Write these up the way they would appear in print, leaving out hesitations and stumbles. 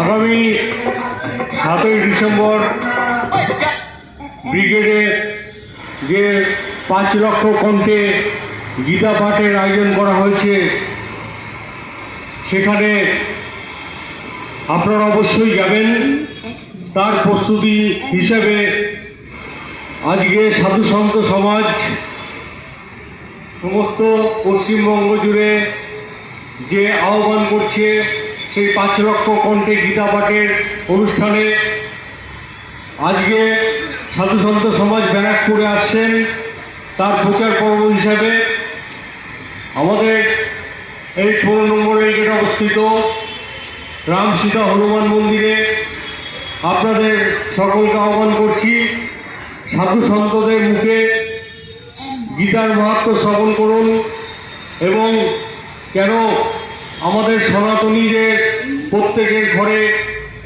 আগামী 7ই ডিসেম্বর ব্রিগেডে যে 5 লক্ষ কণ্ঠে গীতা পাঠের আয়োজন করা হয়েছে, সেখানে আপনারা অবশ্যই যাবেন। তার প্রস্তুতি হিসেবে আজকে সাধু সন্ত সমাজ সমস্ত পশ্চিমবঙ্গ জুড়ে যে আহ্বান করছে, সেই 5 লক্ষ কণ্ঠে গীতা পাঠের অনুষ্ঠানে আজকে সাধু সন্ত সমাজ ব্যারাকপুরে আসছেন। তার প্রচার পর্ব হিসাবে আমাদের এই 16 নম্বর গেট অবস্থিত রাম সীতা হনুমান মন্দিরে আপনাদের সকলকে আহ্বান করছি। সাধু সন্তদের মুখে গীতার মাহাত্ম্য শ্রবণ করুন এবং কেন আমাদের সনাতনীদের প্রত্যেকের ঘরে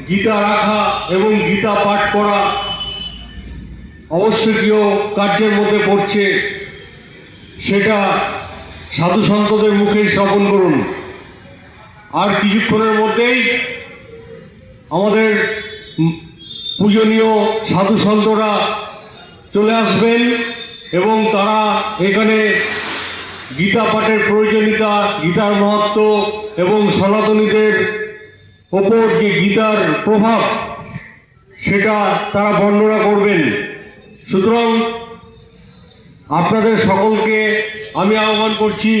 গীতা রাখা এবং গীতা পাঠ করা আবশ্যকীয় কার্যের মধ্যে পড়ছে, সেটা সাধু সন্তদের মুখেই শ্রবণ করুন। আর কিছুক্ষণের মধ্যেই আমাদের পূজনীয় সাধু সন্তরা চলে আসবেন এবং তারা এখানে গীতা পাঠের প্রয়োজনীয়তা, গীতার মাহাত্ম্য এবং সনাতনীদের ওপর যে গীতার প্রভাব, সেটা তারা বর্ণনা করবেন। সুতরাং আপনাদের সকলকে আমি আহ্বান করছি